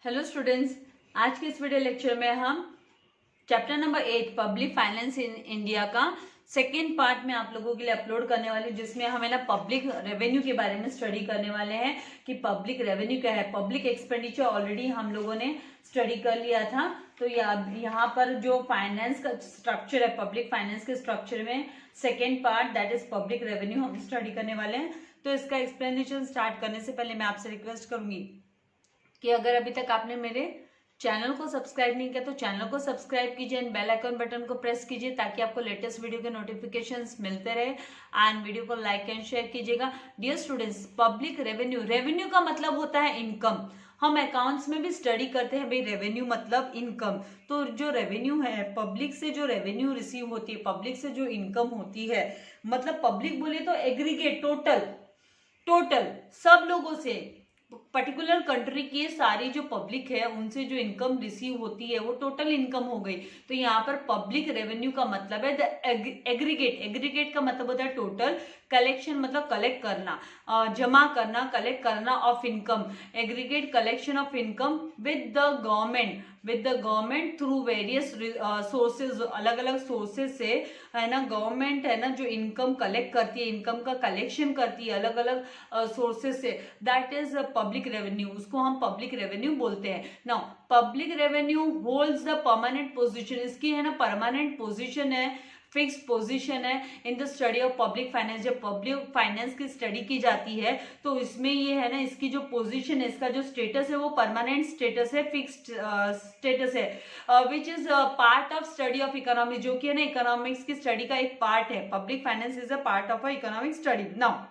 Hello students, आज के इस वीडियो लेक्चर में हम chapter number 8 public finance in India का सेकेंड पार्ट में आप लोगों के लिए अपलोड करने वाली हूँ, जिसमें हमें ना पब्लिक रेवेन्यू के बारे में स्टडी करने वाले हैं कि पब्लिक रेवेन्यू क्या है। पब्लिक एक्सपेंडिचर ऑलरेडी हम लोगों ने स्टडी कर लिया था, तो यहाँ पर जो फाइनेंस का स्ट्रक्चर है, पब्लिक फाइनेंस के स्ट्रक्चर में second part that is public revenue हम स्टडी करने वाले हैं। तो इसका एक्सप्लेनेशन स्टार्ट करने से पहले मैं आपसे रिक्वेस्ट करूंगी कि अगर अभी तक आपने मेरे चैनल को सब्सक्राइब नहीं किया तो चैनल को सब्सक्राइब कीजिए एंड बेल आइकन बटन को प्रेस कीजिए ताकि आपको लेटेस्ट वीडियो के नोटिफिकेशंस मिलते रहे। एंड वीडियो को लाइक एंड शेयर कीजिएगा। Dear students, public revenue, revenue का मतलब होता है इनकम। हम अकाउंट्स में भी स्टडी करते हैं भाई, रेवेन्यू मतलब इनकम। तो जो रेवेन्यू है, पब्लिक से जो रेवेन्यू रिसीव होती है, पब्लिक से जो इनकम होती है, मतलब पब्लिक बोले तो एग्रीगेट, टोटल सब लोगों से, पर्टिकुलर कंट्री की सारी जो पब्लिक है उनसे जो इनकम रिसीव होती है वो टोटल इनकम हो गई। तो यहाँ पर पब्लिक रेवेन्यू का मतलब है द एग्रीगेट का मतलब होता है टोटल, कलेक्शन मतलब कलेक्ट करना, जमा करना, कलेक्ट करना of income, aggregate collection of income with the government through various sources, अलग अलग सोर्सेज से है ना, गवर्नमेंट है ना जो इनकम कलेक्ट करती है, इनकम का कलेक्शन करती है अलग अलग सोर्सेज से, दैट इज पब्लिक रेवेन्यू। उसको हम पब्लिक रेवेन्यू बोलते हैं। Now public revenue holds the permanent position, इसकी है ना परमानेंट पोजीशन है, फिक्स पोजीशन है in the study of public finance. जब पब्लिक फाइनेंस की स्टडी की जाती है तो इसमें ये है ना, इसकी जो पोजीशन है, इसका जो स्टेटस है वो परमानेंट स्टेटस है, फिक्स्ड स्टेटस है, which is part of study of economics, जो कि है ना इकोनॉमिक्स की स्टडी का एक पार्ट है। Public finance is a part of a economic study. Now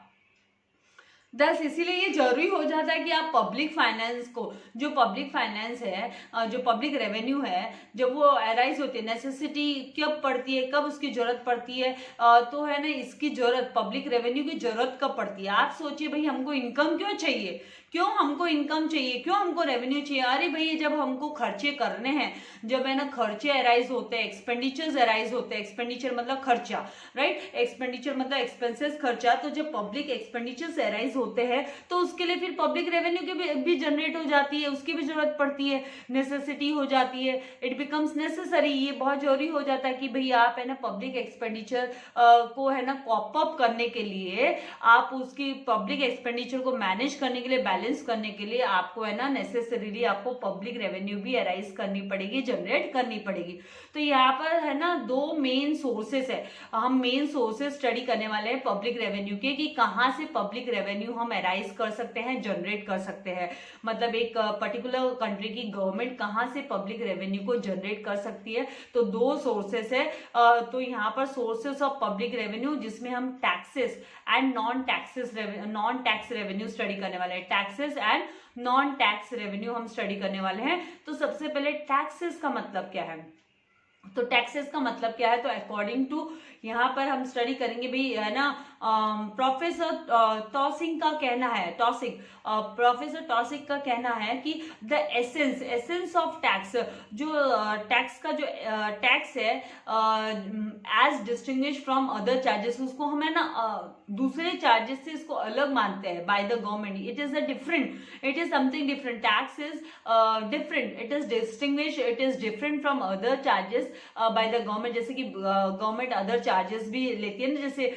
दस इसीलिए ये जरूरी हो जाता है कि आप पब्लिक फाइनेंस को, जो पब्लिक फाइनेंस है, जो पब्लिक रेवेन्यू है, जब वो अराइज होती है, नेसेसिटी कब पड़ती है, कब उसकी जरूरत पड़ती है, तो है ना इसकी जरूरत, पब्लिक रेवेन्यू की जरूरत कब पड़ती है। आप सोचिए भाई, हमको इनकम क्यों चाहिए, क्यों हमको इनकम चाहिए, क्यों हमको रेवेन्यू चाहिए। अरे भाई, जब हमको खर्चे करने हैं, जब है ना खर्चे अराइज होते हैं, एक्सपेंडिचर्स अराइज होते हैं, एक्सपेंडिचर मतलब खर्चा, राइट, एक्सपेंडिचर मतलब एक्सपेंसेस, खर्चा। तो जब पब्लिक एक्सपेंडिचर्स अराइज होते हैं तो उसके लिए फिर पब्लिक रेवेन्यू की भी जनरेट हो जाती है, उसकी भी जरूरत पड़ती है, नेसेसिटी हो जाती है, इट बिकम्स नेसेसरी। ये बहुत जरूरी हो जाता है कि भाई आप है ना पब्लिक एक्सपेंडिचर को है ना कॉप अप करने के लिए, आप उसकी पब्लिक एक्सपेंडिचर को मैनेज करने के लिए, बैलेंस करने के लिए आपको है ना नेसेसरीली आपको पब्लिक रेवेन्यू भी अराइज करनी पड़ेगी, जनरेट करनी पड़ेगी। तो यहाँ पर है ना दो मेन सोर्सेस है, हम मेन सोर्सेस स्टडी करने वाले हैं पब्लिक रेवेन्यू के, कि कहाँ से पब्लिक रेवेन्यू हम अराइज कर सकते हैं, जनरेट कर सकते हैं। मतलब एक पर्टिकुलर कंट्री की गवर्नमेंट कहाँ से पब्लिक रेवेन्यू को जनरेट कर सकती है। तो दो सोर्सेस है। तो यहाँ पर सोर्सेस ऑफ पब्लिक रेवेन्यू, जिसमें हम taxes and non tax revenue study करने वाले हैं। Taxes and non tax revenue हम स्टडी करने वाले हैं। तो सबसे पहले टैक्सेस का मतलब क्या है, तो टैक्सेस का मतलब क्या है, तो अकॉर्डिंग टू यहाँ पर हम स्टडी करेंगे भाई है ना, प्रोफेसर टॉसिंग का कहना है, प्रोफेसर टॉसिक का कहना है कि द एसेंस ऑफ टैक्स, जो टैक्स का जो टैक्स है as distinguish from other charges, उसको हम है ना दूसरे चार्जेस से इसको अलग मानते हैं by the government. It is a different, it is something different, tax is different, it is distinguish, it is different from other charges by the government. जैसे कि गवर्नमेंट अदर चार्जेस भी लेती है ना, जैसे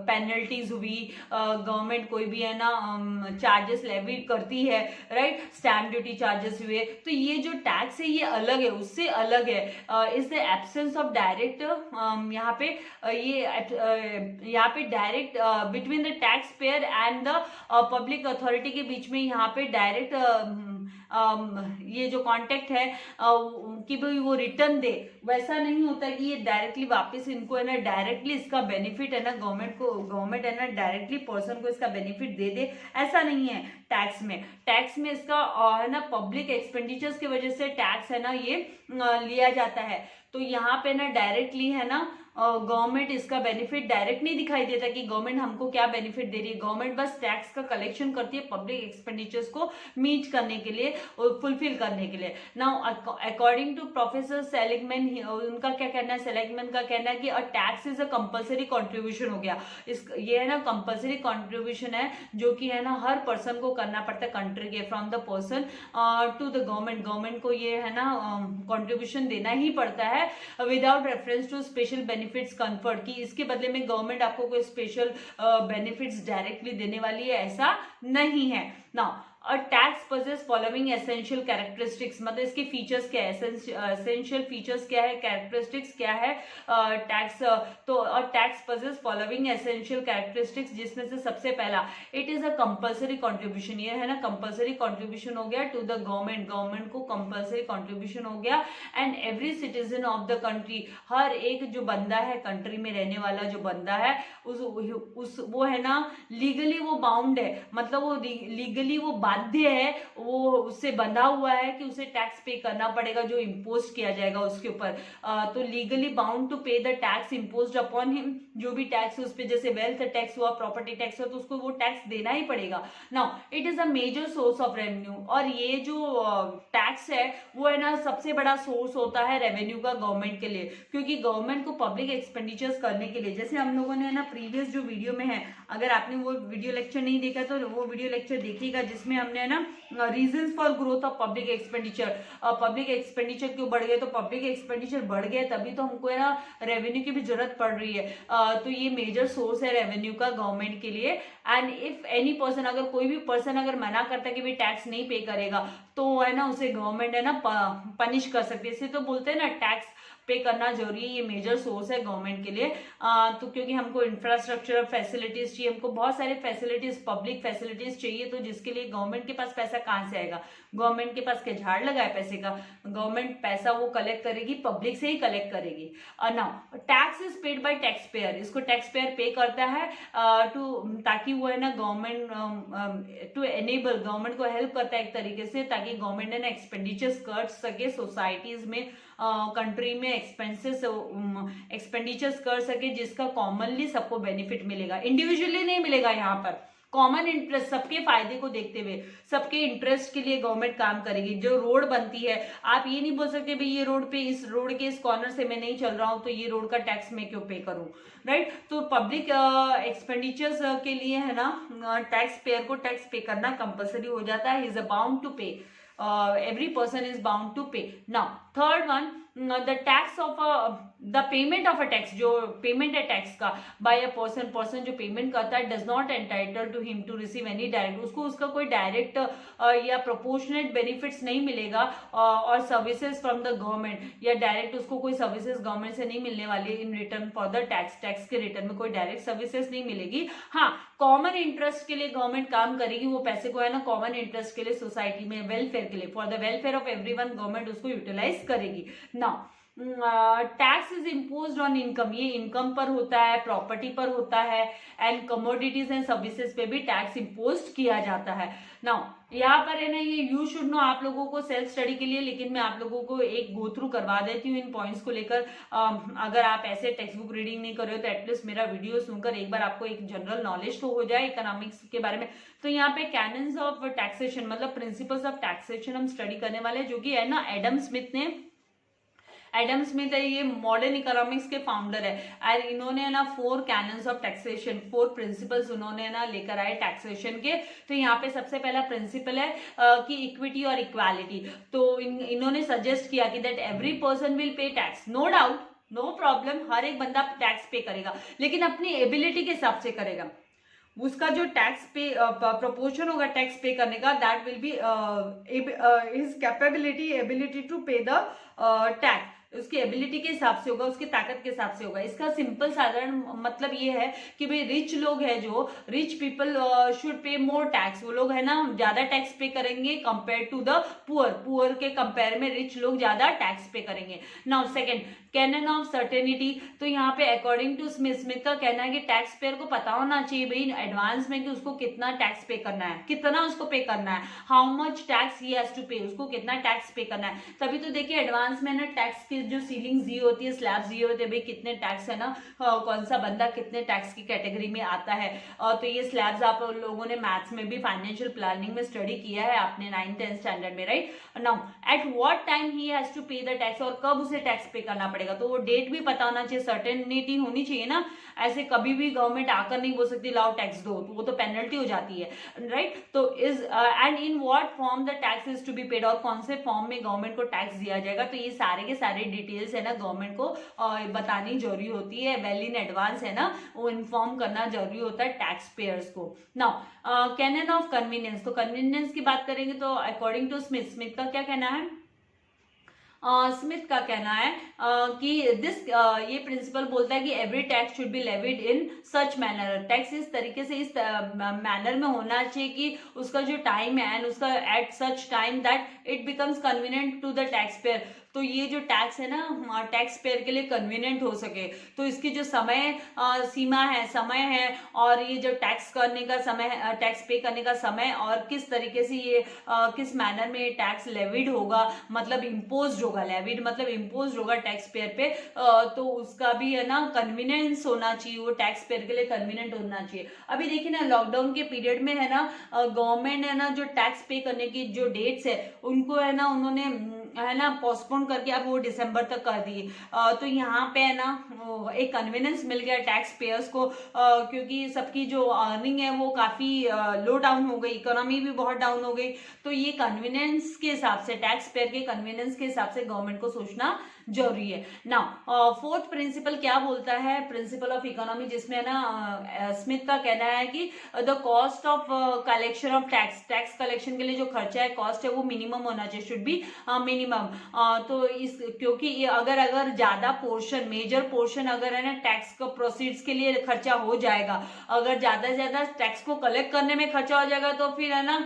पेनल्टीज हुई, गवर्नमेंट कोई भी है ना चार्जेस लेवी करती है, राइट, स्टैम्प ड्यूटी चार्जेस हुए। तो ये जो टैक्स है ये अलग है, उससे अलग है। Is the absence of direct, यहाँ पे यहाँ पे direct between the tax payer and the public authority के बीच में यहाँ पे डायरेक्ट ये जो कॉन्टेक्ट है कि भाई वो रिटर्न दे, वैसा नहीं होता कि ये डायरेक्टली वापस इनको है ना डायरेक्टली इसका बेनिफिट है ना गवर्नमेंट है ना डायरेक्टली पर्सन को इसका बेनिफिट दे, ऐसा नहीं है। टैक्स में इसका है ना पब्लिक एक्सपेंडिचर्स की वजह से टैक्स है ना ये लिया जाता है। तो यहाँ पे ना डायरेक्टली है ना गवर्नमेंट इसका बेनिफिट डायरेक्ट नहीं दिखाई देता कि गवर्नमेंट हमको क्या बेनिफिट दे रही है। गवर्नमेंट बस टैक्स का कलेक्शन करती है पब्लिक एक्सपेंडिचर्स को मीट करने के लिए और फुलफिल करने के लिए। Now according to professor Seligman, उनका क्या कहना है, सेलिगमैन का कहना है कि a tax is a compulsory contribution हो गया। ये है ना कंपल्सरी कंट्रीब्यूशन है जो कि है ना हर पर्सन को करना पड़ता है कंट्री के, from the person to the government. Government को ये है ना कंट्रीब्यूशन देना ही पड़ता है without reference to special benefits conferred, कि इसके बदले में गवर्नमेंट आपको कोई स्पेशल बेनिफिट्स डायरेक्टली देने वाली है, ऐसा नहीं है। नाउ अ tax possesses following essential characteristics, मतलब इसके फीचर्स क्या है, एसेंशियल फीचर्स क्या है, कैरेक्टरिस्टिक्स क्या है टैक्स। तो a tax possesses following essential characteristics, जिसमें से सबसे पहला it is a compulsory contribution. ये है ना कंपल्सरी कंट्रीब्यूशन हो गया टू द गवर्नमेंट, गवर्नमेंट को कंपल्सरी कंट्रीब्यूशन हो गया। And every citizen of the country, हर एक जो बंदा है कंट्री में रहने वाला जो बंदा है उस वो है ना लीगली वो बाउंड है, मतलब वो लीगली वो बाध्य है, वो उससे बंधा हुआ है कि उसे टैक्स पे करना पड़ेगा जो इम्पोज किया जाएगा उसके ऊपर। तो legally bound to pay the tax imposed upon him, जो भी टैक्स उस पे, जैसे वेल्थ टैक्स हुआ, प्रॉपर्टी टैक्स हुआ, तो उसको वो टैक्स देना ही पड़ेगा। Now it is a major source of revenue, और ये जो टैक्स है वो है ना सबसे बड़ा सोर्स होता है रेवेन्यू का गवर्नमेंट के लिए, क्योंकि गवर्नमेंट को पब्लिक एक्सपेंडिचर्स करने के लिए, जैसे हम लोगों ने ना प्रीवियस जो वीडियो में है, अगर आपने वो वीडियो लेक्चर नहीं देखा तो वो वीडियो लेक्चर देखिएगा, जिसमें हमने ना reasons for growth of public expenditure, public expenditure क्यों बढ़ गए, तो पब्लिक एक्सपेंडिचर बढ़ गए तभी तो हमको है ना रेवेन्यू की भी जरूरत पड़ रही है। तो ये मेजर सोर्स है रेवेन्यू का गवर्नमेंट के लिए। एंड इफ एनी पर्सन, अगर कोई भी पर्सन अगर मना करता है कि भाई टैक्स नहीं पे करेगा, तो है ना उसे गवर्नमेंट है ना पनिश कर सकती है। इसे तो बोलते हैं ना टैक्स पे करना जरूरी है, ये मेजर सोर्स है गवर्नमेंट के लिए। तो क्योंकि हमको इंफ्रास्ट्रक्चर फैसिलिटीज चाहिए, हमको बहुत सारे फैसिलिटीज, पब्लिक फैसिलिटीज चाहिए, तो जिसके लिए गवर्नमेंट के पास पैसा कहाँ से आएगा, गवर्नमेंट के पास क्या झाड़ लगा है पैसे का, गवर्नमेंट पैसा वो कलेक्ट करेगी, पब्लिक से ही कलेक्ट करेगी। Now tax is paid by tax payer, इसको टैक्स पेयर पे करता है ताकि वो है ना गवर्नमेंट टू एनेबल, गवर्नमेंट को हेल्प करता है एक तरीके से, ताकि गवर्नमेंट है ना एक्सपेंडिचर्स कर सके सोसाइटीज में, कंट्री में एक्सपेंडिचर्स कर सके, जिसका कॉमनली सबको बेनिफिट मिलेगा, इंडिविजुअली नहीं मिलेगा। यहाँ पर कॉमन इंटरेस्ट, सबके फायदे को देखते हुए, सबके इंटरेस्ट के लिए गवर्नमेंट काम करेगी। जो रोड बनती है, आप ये नहीं बोल सकते भाई ये रोड पे, इस रोड के इस कॉर्नर से मैं नहीं चल रहा हूं तो ये रोड का टैक्स मैं क्यों पे करूं, राइट। तो पब्लिक एक्सपेंडिचर्स के लिए है ना टैक्स पेयर को टैक्स पे करना कंपल्सरी हो जाता है, इज अ बाउंड टू पे, every person is bound to pay. Now third one, the tax of the payment of a tax, जो पेमेंट है टैक्स का बाय अ पर्सन जो पेमेंट करता है, does not entitle to him to receive any direct, उसको उसका कोई direct या प्रोपोर्शनेट बेनिफिट्स नहीं मिलेगा, और सर्विसेज फ्रॉम द गवर्नमेंट, या डायरेक्ट उसको कोई सर्विसेज गवर्नमेंट से नहीं मिलने वाली in return for the tax, tax के रिटर्न में कोई डायरेक्ट सर्विसेज नहीं मिलेगी। हाँ, कॉमन इंटरेस्ट के लिए गवर्नमेंट काम करेगी, वो पैसे को है ना कॉमन इंटरेस्ट के लिए, सोसाइटी में वेलफेयर के लिए, for the welfare of everyone government उसको यूटिलाइज करेगी। Now tax is imposed on income, ये इनकम पर होता है, प्रॉपर्टी पर होता है, एंड कमोडिटीज एंड सर्विसेज पे भी टैक्स इम्पोज किया जाता है। नाउ यहाँ पर है ना ये यू शुड नो आप लोगों को सेल्फ स्टडी के लिए, लेकिन मैं आप लोगों को एक गो थ्रू करवा देती हूँ इन पॉइंट्स को लेकर। अगर आप ऐसे टेक्स्ट बुक रीडिंग नहीं कर रहे हो तो एटलीस्ट मेरा वीडियो सुनकर एक बार आपको एक जनरल नॉलेज तो हो जाए इकोनॉमिक्स के बारे में। तो यहाँ पे कैनन्स ऑफ टैक्सेशन, मतलब प्रिंसिपल्स ऑफ टैक्सेशन हम स्टडी करने वाले हैं, जो कि है ना एडम स्मिथ है, ये मॉडर्न इकोनॉमिक्स के फाउंडर है, और इन्होंने ना 4 कैनन्स ऑफ टैक्सेशन, 4 प्रिंसिपल्स उन्होंने ना लेकर आए टैक्सेशन के। तो यहाँ पे सबसे पहला प्रिंसिपल है कि इक्विटी और इक्वालिटी। तो इन्होंने सजेस्ट किया कि that every person will pay tax, no doubt, no problem, हर एक बंदा टैक्स पे करेगा, लेकिन अपनी एबिलिटी के हिसाब से करेगा। उसका जो टैक्स पे प्रोपोर्शन होगा टैक्स पे करने का, that will be his capability, ability to pay the tax, उसकी एबिलिटी के हिसाब से होगा, उसकी ताकत के हिसाब से होगा। इसका सिंपल साधारण मतलब ये है कि भाई रिच लोग हैं, जो rich people should pay more tax, वो लोग है ना ज्यादा टैक्स पे करेंगे कंपेयर टू द पुअर के कंपेयर में रिच लोग ज्यादा टैक्स पे करेंगे। Now second, canon of certainty. तो यहाँ पे अकॉर्डिंग टू स्मिथ का कहना है कि टैक्स पेयर को पता होना चाहिए भाई एडवांस में कि उसको कितना टैक्स पे करना है, कितना उसको पे करना है, how much tax he has to pay, उसको कितना टैक्स पे करना है। तभी तो देखिए एडवांस में ना टैक्स के की जो सीलिंग दी होती है, स्लैब्स दिए होते हैं, भाई कितने टैक्स है ना, कौन सा बंदा कितने टैक्स की कैटेगरी में आता है। तो ये स्लैब्स आप लोगों ने मैथ्स में भी, फाइनेंशियल प्लानिंग में स्टडी किया है आपने 9th-10th स्टैंडर्ड में, right. Now at what time he has to pay the tax, और कब उसे टैक्स पे करना पड़ेगा, तो वो डेट भी पता होना चाहिए, सर्टेनिटी होनी चाहिए ना। ऐसे कभी भी गवर्नमेंट आकर नहीं बोल सकती लाओ टैक्स दो, तो वो तो पेनल्टी हो जाती है, राइट। तो is and in what form the tax is to be paid, और कौन से फॉर्म में गवर्नमेंट को टैक्स दिया जाएगा। तो ये सारे के सारे डिटेल्स है ना गवर्नमेंट को बतानी जरूरी होती है, वेल इन एडवांस है ना, वो इन्फॉर्म करना जरूरी होता है टैक्स पेयर्स को। नाउ कैनन ऑफ कन्वीनियंस, तो कन्वीनियंस की बात करेंगे तो अकॉर्डिंग टू स्मिथ, स्मिथ का क्या कहना है, स्मिथ का कहना है कि ये प्रिंसिपल बोलता है कि every tax should be levied in such manner, tax इस तरीके से, इस मैनर में होना चाहिए कि उसका जो टाइम है एंड उसका at such time that it becomes convenient to the taxpayer. तो ये जो टैक्स है ना टैक्स पेयर के लिए कन्वीनियंट हो सके, तो इसकी जो समय सीमा है, समय है, और ये जो टैक्स करने का समय, टैक्स पे करने का समय, और किस तरीके से ये किस मैनर में ये टैक्स लेविड होगा, मतलब इम्पोज होगा, लेविड मतलब इम्पोज होगा टैक्स पेयर पे, तो उसका भी है ना कन्वीनियंस होना चाहिए, वो टैक्स पेयर के लिए कन्वीनियंट होना चाहिए। अभी देखिए ना लॉकडाउन के पीरियड में है ना गवर्नमेंट है ना जो टैक्स पे करने की जो डेट्स है उनको है ना उन्होंने है ना पोस्टपोन करके अब वो दिसंबर तक कर दिए। तो यहाँ पे है ना एक कन्वीनियंस मिल गया टैक्स पेयर्स को, क्योंकि सबकी जो अर्निंग है वो काफी लो डाउन हो गई, इकोनॉमी भी बहुत डाउन हो गई। तो ये कन्वीनियंस के हिसाब से, टैक्स पेयर के कन्वीनियंस के हिसाब से गवर्नमेंट को सोचना जरूरी है। नाउ फोर्थ प्रिंसिपल क्या बोलता है, प्रिंसिपल ऑफ इकोनॉमी, जिसमें है ना स्मिथ का कहना है कि the cost of collection of tax, tax collection के लिए जो खर्चा है, कॉस्ट है, वो मिनिमम होना चाहिए, शुड बी मिनिमम। तो इस क्योंकि ये अगर ज्यादा पोर्शन, मेजर पोर्शन अगर है ना टैक्स का प्रोसीड्स के लिए खर्चा हो जाएगा, अगर ज्यादा से ज्यादा टैक्स को कलेक्ट करने में खर्चा हो जाएगा, तो फिर है ना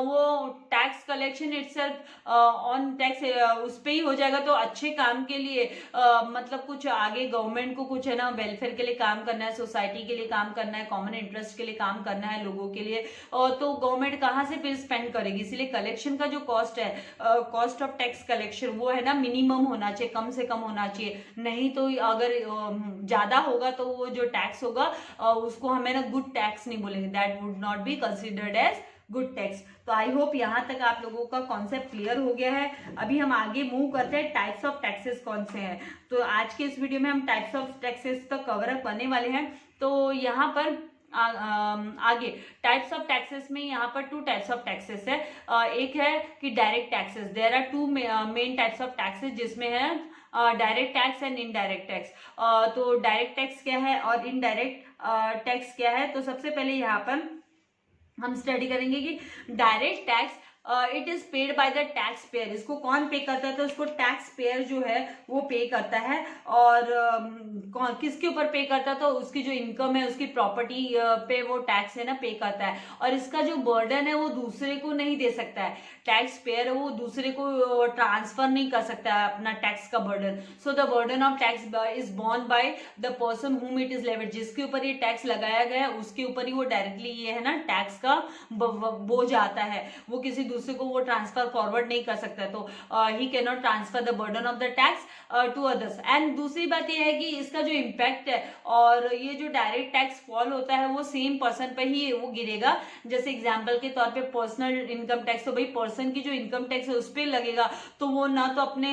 वो tax collection itself on tax उस पे ही हो जाएगा। तो अच्छे काम के लिए मतलब कुछ आगे गवर्नमेंट को कुछ है ना वेलफेयर के लिए काम करना है, सोसाइटी के लिए काम करना है, कॉमन इंटरेस्ट के लिए काम करना है लोगों के लिए, तो गवर्नमेंट कहाँ से फिर स्पेंड करेगी। इसलिए कलेक्शन का जो कॉस्ट है, कॉस्ट ऑफ टैक्स कलेक्शन, वो है ना मिनिमम होना चाहिए, कम से कम होना चाहिए। नहीं तो अगर ज्यादा होगा तो वो जो टैक्स होगा उसको हमें ना गुड टैक्स नहीं बोलेंगे, that would not be considered as good tax. तो आई होप यहाँ तक आप लोगों का कॉन्सेप्ट क्लियर हो गया है। अभी हम आगे मूव करते हैं, टाइप्स ऑफ टैक्सेस कौन से हैं। तो आज के इस वीडियो में हम टाइप्स ऑफ टैक्सेस तक कवर अप करने वाले हैं। तो यहाँ पर आगे टाइप्स ऑफ टैक्सेस में यहाँ पर 2 टाइप्स ऑफ टैक्सेस है। एक है कि direct taxes, there are 2 main types of taxes, जिसमें है direct tax and indirect tax. तो डायरेक्ट टैक्स क्या है और इनडायरेक्ट टैक्स क्या है। तो सबसे पहले यहाँ पर हम स्टडी करेंगे कि direct tax it is paid by the tax payer. इसको कौन पे करता है, तो इसको टैक्स पेयर जो है वो पे करता है। और कौन किसके ऊपर पे करता है, तो उसकी जो इनकम है, उसकी प्रॉपर्टी पे वो टैक्स है ना पे करता है। और इसका जो बर्डन है वो दूसरे को नहीं दे सकता है, टैक्स पेयर वो दूसरे को ट्रांसफर नहीं कर सकता है अपना टैक्स का burden. So the burden of tax is born by the person whom it is levied. जिसके ऊपर ये टैक्स लगाया गया है उसके ऊपर ही वो डायरेक्टली ये है ना टैक्स का बोझ आता है, वो किसी दूसरे को वो ट्रांसफर फॉरवर्ड नहीं कर सकता। तो he can not transfer the burden of the tax to others. And दूसरी बात ये है कि इसका जो इम्पैक्ट है और ये जो डायरेक्ट टैक्स फॉल होता है वो सेम पर्सन पे ही वो गिरेगा। जैसे एग्जांपल के तौर पे पर्सनल इनकम टैक्स, तो भाई पर्सन की जो इनकम टैक्स है उस पर लगेगा, तो वो ना तो अपने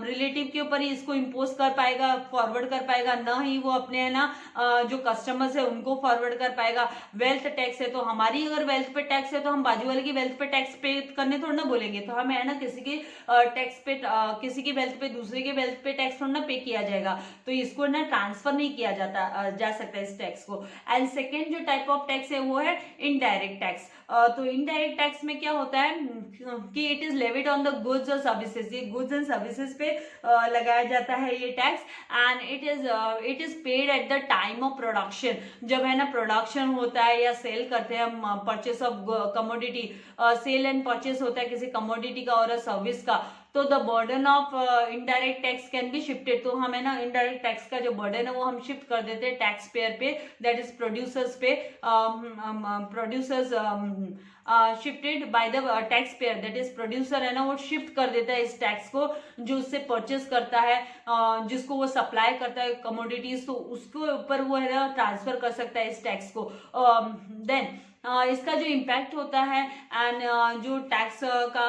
रिलेटिव के ऊपर ही इसको इम्पोज कर पाएगा, फॉरवर्ड कर पाएगा, ना ही वो अपने है ना जो कस्टमर्स है उनको फॉरवर्ड कर पाएगा। वेल्थ टैक्स है तो हमारी अगर वेल्थ पे टैक्स है तो हम बाजू वाले की वेल्थ पे टैक्स पे करने थोड़ा ना बोलेंगे, तो हमें है ना किसी की टैक्स पे किसी की वेल्थ पे दूसरे के वेल्थ पे टैक्स थोड़ा ना पे किया जाएगा। तो इसको ना ट्रांसफर नहीं किया जा सकता इस टैक्स को। एंड सेकेंड जो टाइप ऑफ टैक्स है वो है इनडायरेक्ट टैक्स। तो इनडायरेक्ट टैक्स में क्या होता है कि it is levied on the goods और सर्विसेज। ये गुड्स एंड सर्विसेज पे लगाया जाता है ये tax. And it is paid at the time of production. जब है ना प्रोडक्शन होता है या सेल करते हैं हम, purchase of commodity, sale and purchase होता है किसी कमोडिटी का और सर्विस का, तो the burden of indirect tax can be shifted, तो हमें ना इनडायरेक्ट टैक्स का जो बर्डन है वो हम शिफ्ट कर देते हैं टैक्स पेयर पे, दैट इज प्रोड्यूसर्स पे, producers shifted by the tax payer, that is producer है ना वो शिफ्ट कर देता है इस टैक्स को, जो उससे परचेस करता है, जिसको वो सप्लाई करता है कमोडिटीज, तो उसके ऊपर वो है ना ट्रांसफर कर सकता है इस टैक्स को। देन इसका जो इम्पैक्ट होता है एंड जो टैक्स का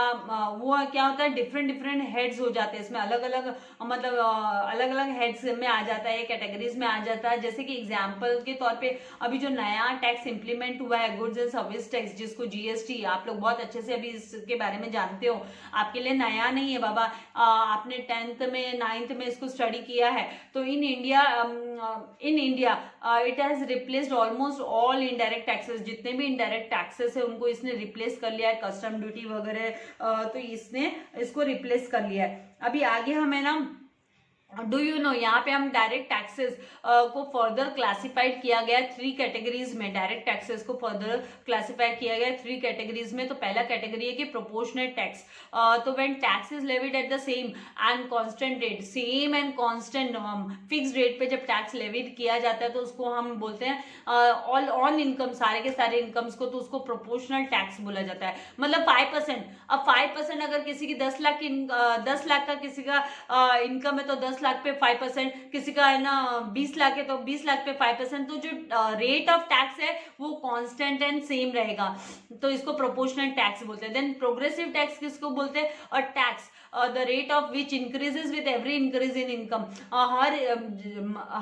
वो क्या होता है, डिफरेंट डिफरेंट हेड्स हो जाते हैं इसमें, अलग अलग मतलब अलग अलग हेड्स में आ जाता है, कैटेगरीज में आ जाता है। जैसे कि एग्जांपल के तौर पे अभी जो नया टैक्स इंप्लीमेंट हुआ है गुड्स एंड सर्विस टैक्स, जिसको जीएसटी, आप लोग बहुत अच्छे से अभी इसके बारे में जानते हो, आपके लिए नया नहीं है बाबा, आपने 10th में 9th में इसको स्टडी किया है। तो in India it has replaced almost all indirect taxes, जितने भी इनडायरेक्ट टैक्सेस है उनको इसने रिप्लेस कर लिया है, कस्टम ड्यूटी वगैरह, तो इसने इसको रिप्लेस कर लिया है। अभी आगे हमें ना डू यू नो, यहाँ पे हम डायरेक्ट टैक्सेस को फर्दर क्लासिफाइड किया गया 3 कैटेगरीज में, डायरेक्ट टैक्सेस को फर्दर क्लासिफाई किया गया 3 कैटेगरीज में। तो पहला कैटेगरी है कि प्रोपोर्शनेट टैक्स, तो when tax is levied at the same and constant rate, same and constant fix rate पे जब टैक्स लेविड किया जाता है तो उसको हम बोलते हैं ऑल ऑन इनकम, सारे के सारे इनकम्स को, तो उसको प्रोपोर्शनल टैक्स बोला जाता है। मतलब 5%, अब 5% अगर किसी की 10 लाख का किसी का इनकम है तो 10 लाख पे 5%, किसी का है ना 20 लाख है तो 20 लाख पे 5%, तो जो रेट ऑफ टैक्स है वो कांस्टेंट एंड सेम रहेगा, तो इसको प्रोपोर्शनल टैक्स बोलते हैं। देन प्रोग्रेसिव टैक्स किसको बोलते हैं, और tax the rate of which increases with every increase in income,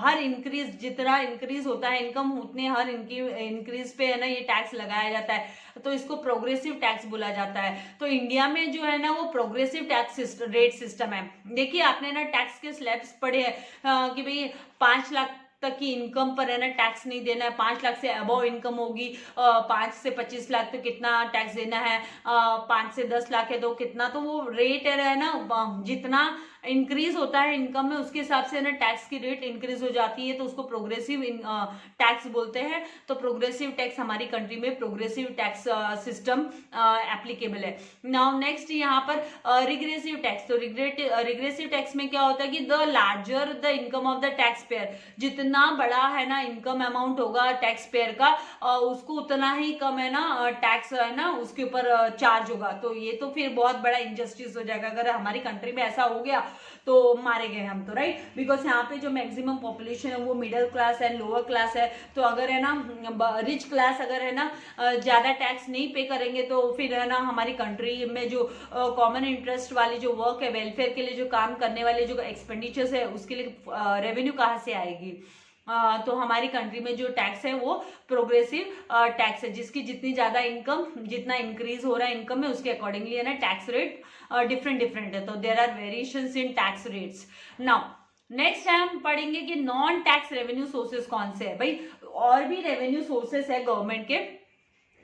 her increase, जितना इंक्रीज होता है इनकम उतने हर इंक्रीज पे है ना ये टैक्स लगाया जाता है, तो इसको प्रोग्रेसिव टैक्स बोला जाता है। तो इंडिया में जो है ना वो प्रोग्रेसिव टैक्स रेट सिस्टम है। देखिए आपने ना टैक्स के स्लैब्स पढ़े हैं कि भाई 5 लाख तक की इनकम पर है ना टैक्स नहीं देना है, 5 लाख से अबव इनकम होगी 5 से 25 लाख तो कितना टैक्स देना है, 5 से 10 लाख है तो कितना, तो वो रेट है ना जितना इंक्रीज होता है इनकम में उसके हिसाब से ना टैक्स की रेट इंक्रीज हो जाती है, तो उसको प्रोग्रेसिव टैक्स बोलते हैं। तो प्रोग्रेसिव टैक्स हमारी कंट्री में प्रोग्रेसिव टैक्स सिस्टम एप्लीकेबल है। नाउ नेक्स्ट यहाँ पर रिग्रेसिव टैक्स, तो रिग्रेसिव टैक्स में क्या होता है कि the larger the income of the tax payer, जितना बड़ा है ना इनकम अमाउंट होगा टैक्स पेयर का उसको उतना ही कम है ना टैक्स है ना उसके ऊपर चार्ज होगा। तो ये तो फिर बहुत बड़ा इनजस्टिस हो जाएगा, अगर हमारी कंट्री में ऐसा हो गया तो मारे गए हम तो, राइट, बिकॉज यहाँ पे जो मैक्सिमम पॉपुलेशन है वो मिडिल क्लास है, लोअर क्लास है, तो अगर है ना रिच क्लास अगर है ना ज्यादा टैक्स नहीं पे करेंगे तो फिर है ना हमारी कंट्री में जो कॉमन इंटरेस्ट वाली जो वर्क है, वेलफेयर के लिए जो काम करने वाले जो एक्सपेंडिचर्स है उसके लिए रेवेन्यू कहाँ से आएगी। तो हमारी कंट्री में जो टैक्स है वो प्रोग्रेसिव टैक्स है, जिसकी जितनी ज्यादा इनकम, जितना इंक्रीज हो रहा है इनकम में उसके अकॉर्डिंगली है ना टैक्स रेट डिफरेंट है। तो there are variations in tax rates. Now next हम पढ़ेंगे कि नॉन टैक्स रेवेन्यू सोर्सेस कौन से है। भाई और भी रेवेन्यू सोर्सेस है गवर्नमेंट के,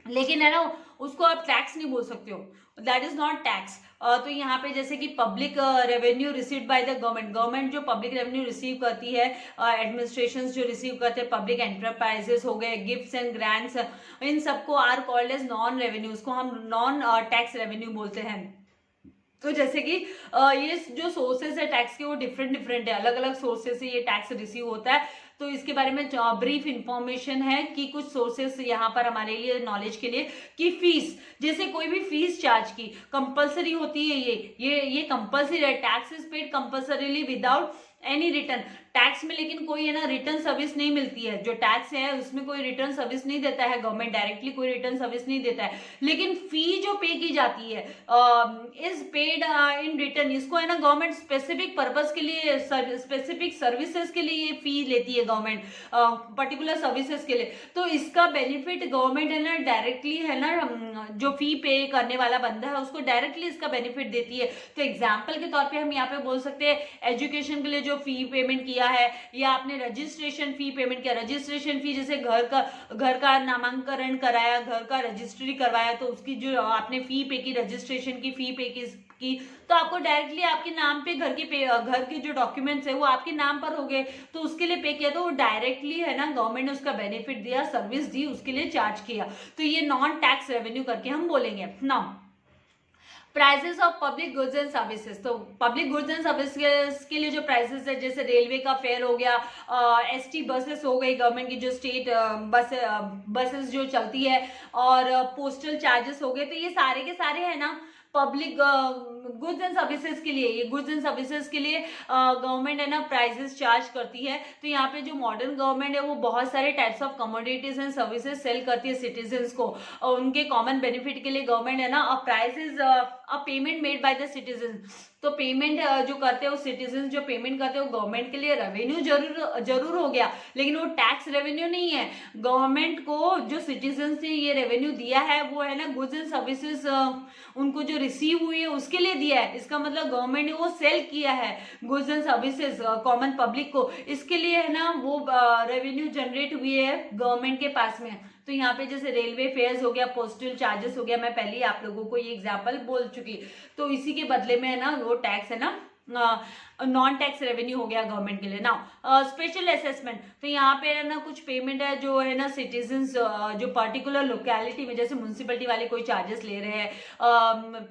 लेकिन है ना उसको आप टैक्स नहीं बोल सकते हो, दैट इज नॉट टैक्स। तो यहाँ पे जैसे कि public revenue received by the government जो पब्लिक रेवेन्यू रिसीव करती है, एडमिनिस्ट्रेशंस जो रिसीव करते हैं, पब्लिक एंटरप्राइजेस हो गए, गिफ्ट्स एंड ग्रांट्स, इन सबको are called as non revenue, उसको हम नॉन टैक्स रेवेन्यू बोलते हैं। तो जैसे कि ये जो सोर्सेस है टैक्स के वो डिफरेंट है, अलग अलग सोर्सेस से ये टैक्स रिसीव होता है। तो इसके बारे में ब्रीफ इंफॉर्मेशन है कि कुछ सोर्सेस यहाँ पर हमारे लिए नॉलेज के लिए, कि फीस, जैसे कोई भी फीस चार्ज की कंपलसरी होती है, ये कंपलसरी है, tax is paid compulsorily without any return. Tax में लेकिन कोई है ना रिटर्न सर्विस नहीं मिलती है, जो टैक्स है उसमें कोई रिटर्न सर्विस नहीं देता है गवर्नमेंट, डायरेक्टली कोई रिटर्न सर्विस नहीं देता है, लेकिन फी जो पे की जाती है इज पेड इन रिटर्न। इसको है ना गवर्नमेंट स्पेसिफिक पर्पस के लिए, स्पेसिफिक सर्विसेज के लिए ये फी लेती है गवर्नमेंट, पर्टिकुलर सर्विसेज के लिए। तो इसका बेनिफिट गवर्नमेंट है ना डायरेक्टली है ना जो फी पे करने वाला बंदा है उसको डायरेक्टली इसका बेनिफिट देती है। तो एग्जाम्पल के तौर पर हम यहाँ पे बोल सकते हैं एजुकेशन के लिए जो फी पेमेंट किया है, या आपने रजिस्ट्रेशन फी पेमेंट किया, रजिस्ट्रेशन फी जैसे घर का नामांकन कराया, घर का रजिस्ट्री करवाया, तो उसकी जो आपने फी पे की, रजिस्ट्रेशन की फी पे की, तो आपको डायरेक्टली आपके नाम पे घर के जो डॉक्यूमेंट्स है वो आपके नाम पर हो गए, तो उसके लिए पे किया, तो वो डायरेक्टली है ना गवर्नमेंट ने उसका बेनिफिट दिया, सर्विस दी, उसके लिए चार्ज किया। तो ये नॉन टैक्स रेवेन्यू करके हम बोलेंगे। Now prices of public goods and services. तो पब्लिक गुड्स एंड सर्विसेज के लिए जो प्राइसेस है, जैसे रेलवे का फेयर हो गया, एसटी बसेस हो गई, गवर्नमेंट की जो स्टेट बसेस जो चलती है, और पोस्टल चार्जेस हो गए, तो ये सारे के सारे है ना पब्लिक गुड्स एंड सर्विसेज के लिए। ये गुड्स एंड सर्विसेज के लिए गवर्नमेंट है ना प्राइसेस चार्ज करती है। तो यहाँ पे जो मॉडर्न गवर्नमेंट है वो बहुत सारे types of commodities and services sale करती है सिटीजन्स को, और उनके कॉमन बेनिफिट के लिए गवर्नमेंट है ना prices a payment made by the citizen. तो पेमेंट जो करते हो सिटीजन, जो पेमेंट करते हो गवर्नमेंट के लिए रेवेन्यू जरूर हो गया, लेकिन वो टैक्स रेवेन्यू नहीं है। गवर्नमेंट को जो सिटीजन ने ये रेवेन्यू दिया है वो है ना गुड्स एंड सर्विसेज उनको जो रिसीव हुई है उसके लिए दिया है। इसका मतलब गवर्नमेंट ने वो सेल किया है goods and services common public को, इसके लिए है ना वो रेवेन्यू जनरेट हुई है गवर्नमेंट के पास में। तो यहाँ पे जैसे रेलवे फेयर्स हो गया, पोस्टल चार्जेस हो गया, मैं पहले ही आप लोगों को ये एग्जांपल बोल चुकी, तो इसी के बदले में है ना वो टैक्स है ना नॉन टैक्स रेवेन्यू हो गया गवर्नमेंट के लिए। नाउ स्पेशल असेसमेंट, तो यहाँ पे है ना कुछ पेमेंट है जो है ना सिटीजन्स जो पर्टिकुलर लोकेलिटी में, जैसे म्यूनसिपलिटी वाले कोई चार्जेस ले रहे हैं,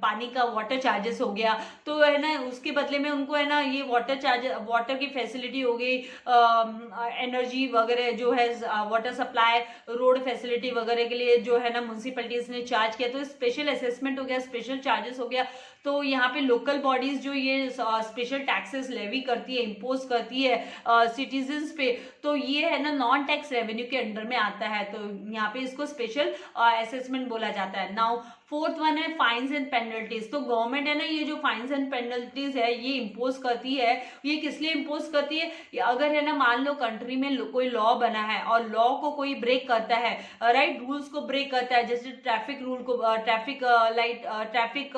पानी का वाटर चार्जेस हो गया, तो है ना उसके बदले में उनको है ना ये वाटर चार्ज, वाटर की फैसिलिटी हो गई, एनर्जी वगैरह जो है, वाटर सप्लाई, रोड फैसिलिटी वगैरह के लिए जो है ना म्यूनसिपलिटीज ने चार्ज किया, तो स्पेशल असेसमेंट हो गया, स्पेशल चार्जेस हो गया। तो यहाँ पे लोकल बॉडीज जो ये स्पेशल टैक्सेस लेवी करती है, इम्पोज करती है सिटीजन्स पे, तो ये है ना नॉन टैक्स रेवेन्यू के अंडर में आता है। तो यहाँ पे इसको स्पेशल असेसमेंट बोला जाता है। नाउ फोर्थ वन है फाइन्स एंड पेनल्टीज। तो गवर्नमेंट है ना ये जो फाइन्स एंड पेनल्टीज है ये इम्पोज करती है। ये किस लिए इम्पोज करती है? अगर है ना मान लो कंट्री में कोई लॉ बना है और लॉ को कोई ब्रेक करता है, राइट, रूल्स को ब्रेक करता है, जैसे ट्रैफिक रूल को, traffic light, traffic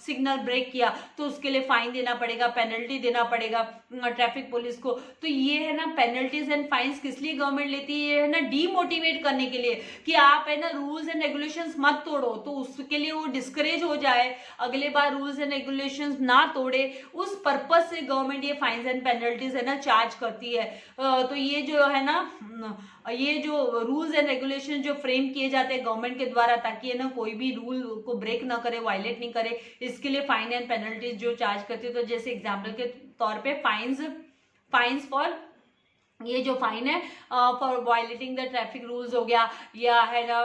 signal break किया तो उसके लिए फाइन देना पड़ेगा, पेनल्टी देना पड़ेगा ट्रैफिक पुलिस को। तो ये है ना पेनल्टीज एंड फाइन्स किस लिए गवर्नमेंट लेती है ना डीमोटिवेट करने के लिए, कि आप है ना रूल्स एंड रेगुलेशंस मत तोड़ो, तो उसके लिए वो डिस्करेज हो जाए, अगले बार रूल्स एंड रेगुलेशंस ना तोड़े, उस पर्पस से गवर्नमेंट ये फाइन्स एंड पेनल्टीज है ना चार्ज करती है। तो ये जो है ना ये जो रूल्स एंड रेगुलेशन जो फ्रेम किए जाते हैं गवर्नमेंट के द्वारा, ताकि है ना कोई भी रूल को ब्रेक ना करे, वायलेट नहीं करे, इसके लिए फाइन एंड पेनल्टीज जो चार्ज करती है। तो जैसे एग्जाम्पल के तौर पे फाइन्स फॉर, ये जो फाइन है for violating the traffic rules हो गया, या है ना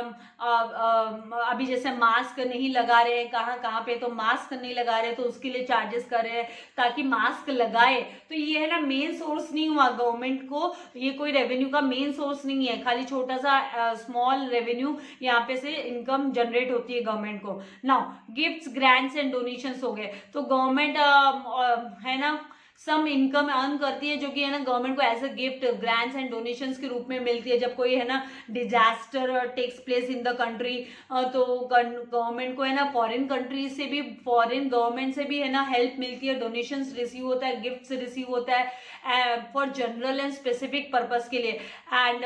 अभी जैसे मास्क नहीं लगा रहे हैं कहाँ पे, तो मास्क नहीं लगा रहे तो उसके लिए चार्जेस कर रहे हैं ताकि मास्क लगाए। तो ये है ना मेन सोर्स नहीं हुआ गवर्नमेंट को, ये कोई रेवेन्यू का मेन सोर्स नहीं है, खाली छोटा सा स्मॉल रेवेन्यू यहाँ पे से इनकम जनरेट होती है गवर्नमेंट को। Now gifts, grants and donations हो गए। तो गवर्नमेंट है ना सम इनकम अर्न करती है जो कि है ना गवर्नमेंट को as a gift, grants and donations के रूप में मिलती है। जब कोई है ना disaster takes place in the country, तो गवर्नमेंट को है ना फॉरेन कंट्रीज से भी, फॉरेन गवर्नमेंट से भी है ना हेल्प मिलती है, डोनेशंस रिसीव होता है, गिफ्ट्स रिसीव होता है for general and specific purpose के लिए, एंड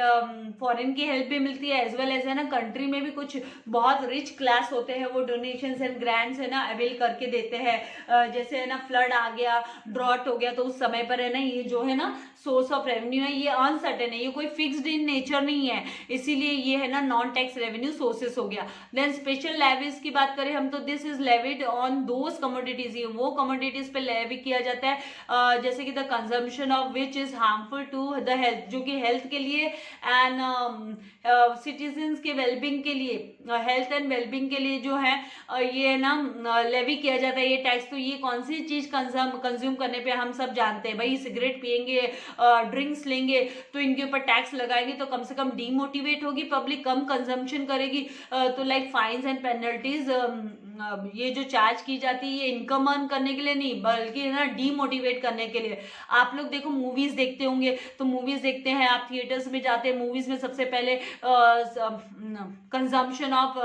फॉरेन की हेल्प भी मिलती है, एज वेल एज है ना कंट्री में भी कुछ बहुत रिच क्लास होते हैं, वो डोनेशंस एंड ग्रांट्स है ना अवेल करके देते हैं। जैसे है ना फ्लड आ गया, ड्रॉट हो गया, तो उस समय पर है ना ये जो है ना सोर्स ऑफ रेवेन्यू है ये अनसर्टेन है, ये कोई फिक्स्ड इन नेचर नहीं है, इसीलिए ये है ना नॉन टैक्स रेवेन्यू सोर्सेस हो गया। देन स्पेशल लेवीज की बात करें हम, तो this is levied on those commodities, ये वो कमोडिटीज पे लेवी किया जाता है जैसे कि the consumption of which is harmful to the health, जो कि हेल्थ के लिए एंड सिटीजन्स के वेलबींग के लिए, हेल्थ एंड वेलबींग के लिए जो है ये है ना लेवी किया जाता है ये टैक्स। तो ये कौन सी चीज कंज्यूम करने पे हम सब जानते हैं भाई, सिगरेट पियेंगे, ड्रिंक्स लेंगे, तो इनके ऊपर टैक्स लगाएंगे तो कम से कम डीमोटिवेट होगी पब्लिक, कम कंजम्पशन करेगी। तो लाइक फाइन्स एंड पेनल्टीज ये जो चार्ज की जाती है ये इनकम अर्न करने के लिए नहीं, बल्कि ना डीमोटिवेट करने के लिए। आप लोग देखो मूवीज देखते होंगे, तो मूवीज देखते हैं आप थिएटर्स में जाते हैं, मूवीज में सबसे पहले consumption of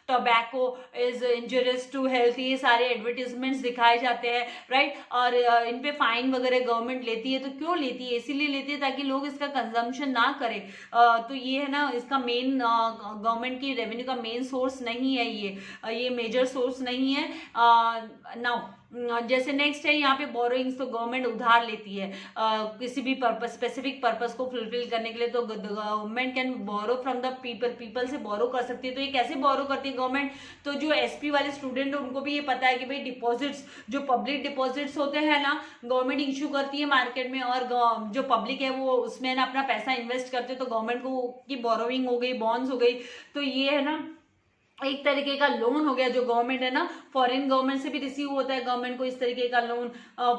tobacco is injurious to health, ये सारे एडवर्टीजमेंट्स दिखाए जाते हैं, राइट। और इन पे फाइन वगैरह गवर्नमेंट लेती है, तो क्यों लेती है? इसीलिए लेती है ताकि लोग इसका कंजम्पशन ना करें। तो ये है ना इसका मेन गवर्नमेंट की रेवेन्यू का मेन सोर्स नहीं है, ये मेजर सोर्स नहीं है। नाउ जैसे नेक्स्ट है यहाँ पे बोरोइंग्स, तो गवर्नमेंट उधार लेती है किसी भी पर्पस, स्पेसिफिक पर्पस को फुलफिल करने के लिए, तो government can borrow from the people, people से बोरो कर सकती है। तो ये कैसे बोरो करती है गवर्नमेंट, तो जो एसपी वाले स्टूडेंट है उनको भी ये पता है कि भाई डिपॉजिट्स, जो पब्लिक डिपॉजिट्स होते हैं ना, गवर्नमेंट इशू करती है मार्केट में, और जो पब्लिक है वो उसमें ना अपना पैसा इन्वेस्ट करते हैं, तो गवर्नमेंट को की बोरोइंग हो गई, बॉन्ड्स हो गई, तो ये है ना एक तरीके का लोन हो गया जो गवर्नमेंट है ना फॉरेन गवर्नमेंट से भी रिसीव होता है गवर्नमेंट को इस तरीके का loan,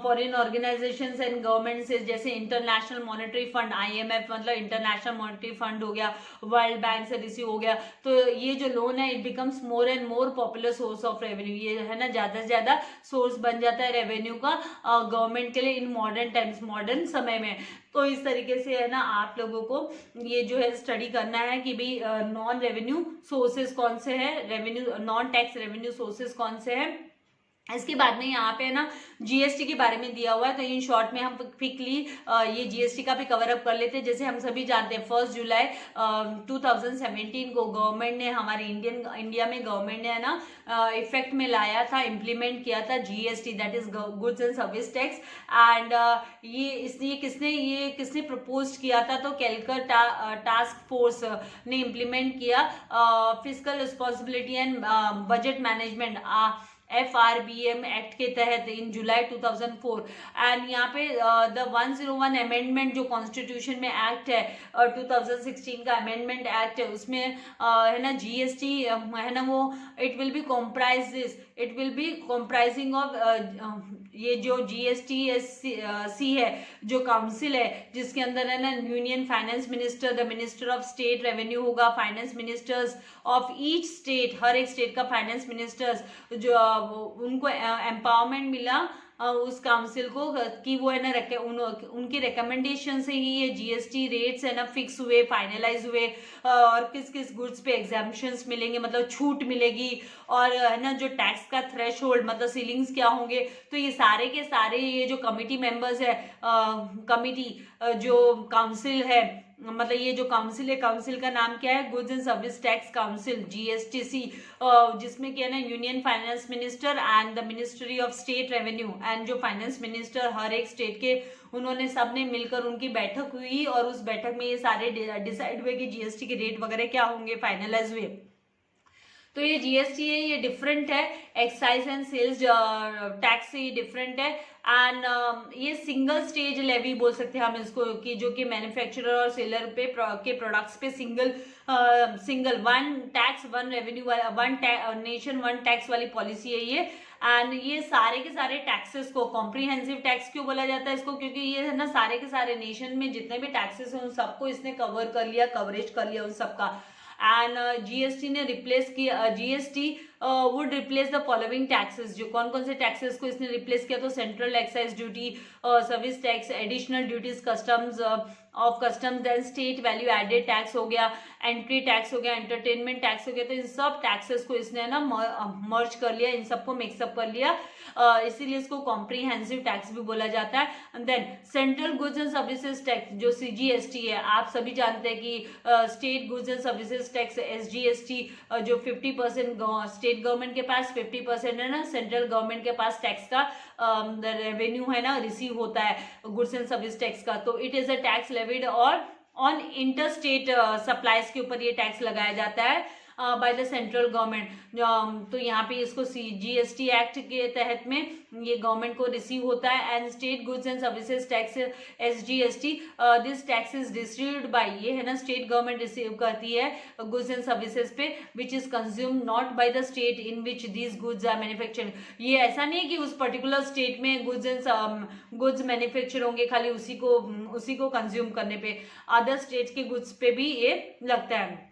foreign organisations and government से, जैसे इंटरनेशनल मॉनेटरी फंड IMF मतलब इंटरनेशनल मॉनेटरी फंड हो गया, वर्ल्ड बैंक से रिसीव हो गया। तो ये जो लोन है it becomes more and more popular source of revenue, ये है ना ज्यादा से ज्यादा सोर्स बन जाता है रेवेन्यू का गवर्नमेंट के लिए इन मॉडर्न टाइम्स, मॉडर्न समय में। तो इस तरीके से है ना आप लोगों को ये जो है स्टडी करना है कि भाई नॉन रेवेन्यू सोर्सेज कौन से हैं, revenue non tax revenue sources कौन से हैं। इसके बाद में यहाँ पे है ना जीएसटी के बारे में दिया हुआ है, तो इन शॉर्ट में हम क्विकली ये जीएसटी का भी कवर अप कर लेते हैं। जैसे हम सभी जानते हैं 1 जुलाई 2017 को गवर्नमेंट ने, हमारे इंडिया में गवर्नमेंट ने है ना इफेक्ट में लाया था, इम्प्लीमेंट किया था GST, that is goods and service tax. And ये किसने प्रपोज किया था, तो कैलकटा टास्क फोर्स ने इम्प्लीमेंट किया, physical responsibility and budget management FRBM act के तहत इन जुलाई 2004। एंड यहाँ पे द 101 अमेंडमेंट जो कॉन्स्टिट्यूशन में एक्ट है 2016 का अमेंडमेंट एक्ट है, उसमें है ना जीएसटी है ना वो it will be comprising of ये जो GSTC है जो काउंसिल है, जिसके अंदर है ना union finance minister, the minister of state revenue होगा, finance ministers of each state, हर एक स्टेट का फाइनेंस मिनिस्टर्स जो उनको एम्पावरमेंट मिला उस काउंसिल को कि वो है ना उनकी रिकमेंडेशन से ही ये जीएसटी रेट्स है ना फिक्स हुए, फाइनलाइज हुए, और किस किस गुड्स पे एग्जाम्पशंस मिलेंगे, मतलब छूट मिलेगी, और है ना जो टैक्स का थ्रेशोल्ड मतलब सीलिंग्स क्या होंगे। तो ये सारे के सारे ये जो कमिटी मेंबर्स है, कमिटी जो काउंसिल है, मतलब ये जो काउंसिल है, काउंसिल का नाम क्या है, goods and service tax council GSTC, जिसमें क्या है ना union finance minister and the ministry of state revenue and जो फाइनेंस मिनिस्टर हर एक स्टेट के, उन्होंने सबने मिलकर उनकी बैठक हुई, और उस बैठक में ये सारे डिसाइड हुए कि जीएसटी के रेट वगैरह क्या होंगे, फाइनलाइज हुए। तो ये जीएसटी है, ये डिफरेंट है, एक्साइज एंड सेल्स टैक्स से डिफरेंट है। एंड ये सिंगल स्टेज लेवी बोल सकते हैं हम इसको, कि जो कि मैन्युफैक्चरर और सेलर पे के प्रोडक्ट्स पे single one tax one revenue, one nation one tax वाली पॉलिसी है ये। एंड ये सारे के सारे टैक्सेस को कॉम्प्रिहेंसिव टैक्स क्यों बोला जाता है इसको, क्योंकि ये है ना सारे के सारे नेशन में जितने भी टैक्सेस हैं उन सबको इसने कवर कर लिया, कवरेज कर लिया उन सबका। एंड जीएसटी ने रिप्लेस किया, GST would replace the following taxes, जो कौन कौन से टैक्सेस को इसने रिप्लेस किया, तो central excise duty, service tax, additional duties, customs of customs, then state value added tax हो गया, एंट्री टैक्स हो गया, एंटरटेनमेंट टैक्स हो गया। तो इन सब टैक्सेस को इसने ना मर्ज कर लिया, इन सबको मिक्सअप कर लिया, इसीलिए इसको कॉम्प्रिहेंसिव टैक्स भी बोला जाता है। Then central goods and services tax जो CGST है, आप सभी जानते हैं कि state goods and services tax SGST जो 50% स्टेट गवर्नमेंट के पास, 50% है ना सेंट्रल गवर्नमेंट के पास टैक्स का रेवेन्यू है ना रिसीव होता है गुड्स एंड सर्विस टैक्स का। तो it is a tax levied और ऑन इंटर स्टेट सप्लाईज के ऊपर ये टैक्स लगाया जाता है बाय द सेंट्रल गवर्नमेंट। तो यहाँ पे इसको GST एक्ट के तहत में ये गवर्नमेंट को रिसीव होता है। And state goods and services tax SGST, this tax is distributed by, ये है ना स्टेट गवर्नमेंट रिसीव करती है गुड्स एंड सर्विसेज पे, which is consume not by the state in which these goods are manufactured. ये ऐसा नहीं है कि उस पर्टिकुलर स्टेट में गुड्स मैन्युफैक्चर होंगे खाली उसी को कंज्यूम करने पे, अदर स्टेट के गुड्स पे भी ये लगता है।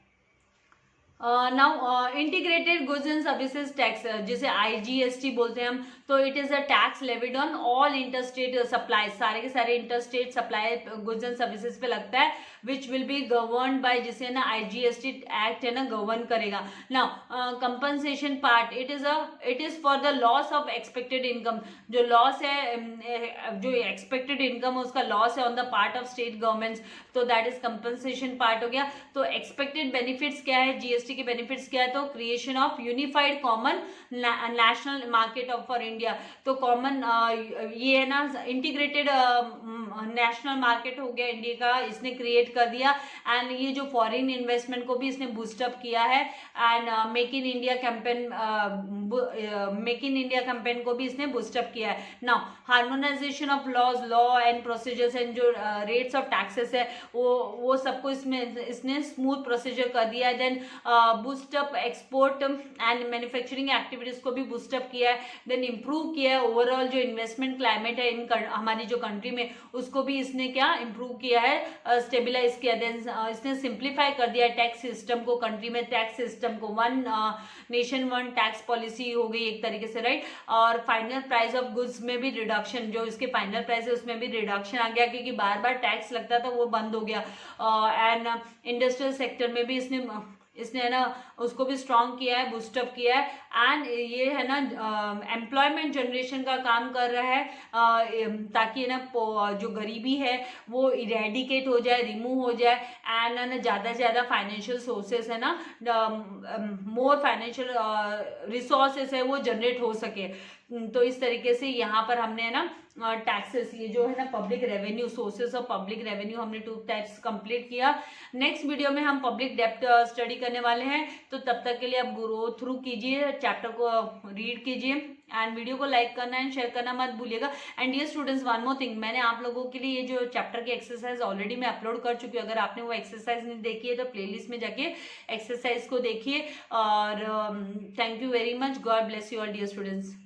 Now integrated goods and services tax जिसे IGST बोलते हैं हम, तो it is a tax levied on all interstate supply, सारे के सारे interstate supply goods and services पे लगता है। Which will be govern by, जिसे ना IGST एक्ट है ना गवर्न करेगा। Now compensation part, it is for the loss of expected income, जो लॉस है, जो एक्सपेक्टेड इनकम है उसका लॉस है on the part of state governments, तो दैट इज कंपनसेशन पार्ट हो गया। तो एक्सपेक्टेड बेनिफिट्स क्या है, जीएसटी के बेनिफिट्स क्या है, तो creation of unified common national market of for India, तो कॉमन ये है ना इंटीग्रेटेड नेशनल मार्केट हो गया इंडिया का, इसने क्रिएट कर दिया। एंड ये जो फॉरेन इन्वेस्टमेंट को भी इसने बूस्टअप किया है, and make in India campaign को भी इसने बूस्टअप किया है। Now harmonisation of laws, law and procedures and जो रेट्स ऑफ टैक्सेस है वो सबको इसने स्मूथ प्रोसीजर कर दिया है। Then boost up export and manufacturing activities को भी बूस्टअप किया है। देन इंप्रूव किया है ओवरऑल जो इन्वेस्टमेंट क्लाइमेट है हमारी जो कंट्री में, उसको भी इसने क्या इंप्रूव किया है, स्टेबिलाईज किया। देन इसने सिंप्लीफाई कर दिया टैक्स सिस्टम को, कंट्री में टैक्स सिस्टम को, one nation one tax policy हो गई एक तरीके से, राइट। और फाइनल प्राइस ऑफ गुड्स में भी रिडक्शन, जो इसके फाइनल प्राइस है उसमें भी रिडक्शन आ गया, क्योंकि बार बार टैक्स लगता था वो बंद हो गया। एंड इंडस्ट्रियल सेक्टर में भी इसने है ना उसको भी स्ट्रॉन्ग किया है, बूस्टअप किया है। एंड ये है ना एम्प्लॉयमेंट जनरेशन का काम कर रहा है, ताकि ना जो गरीबी है वो इरेडिकेट हो जाए, रिमूव हो जाए, एंड ना ज़्यादा से ज़्यादा फाइनेंशियल सोर्सेस है ना, मोर फाइनेंशियल रिसोर्सेस है वो जनरेट हो सके। तो इस तरीके से यहाँ पर हमने है ना टैक्सेस, ये जो है ना public revenue, sources of public revenue, हमने 2 टाइप्स कंप्लीट किया। नेक्स्ट वीडियो में हम पब्लिक डेप्ट स्टडी करने वाले हैं, तो तब तक के लिए आप गो थ्रू कीजिए, चैप्टर को रीड कीजिए, एंड वीडियो को लाइक करना एंड शेयर करना मत भूलिएगा। And dear students, one more thing, मैंने आप लोगों के लिए ये जो चैप्टर की एक्सरसाइज ऑलरेडी मैं अपलोड कर चुकी हूँ। अगर आपने वो एक्सरसाइज नहीं देखी है तो प्लेलिस्ट में जाके एक्सरसाइज को देखिए। और thank you very much, God bless you all dear students.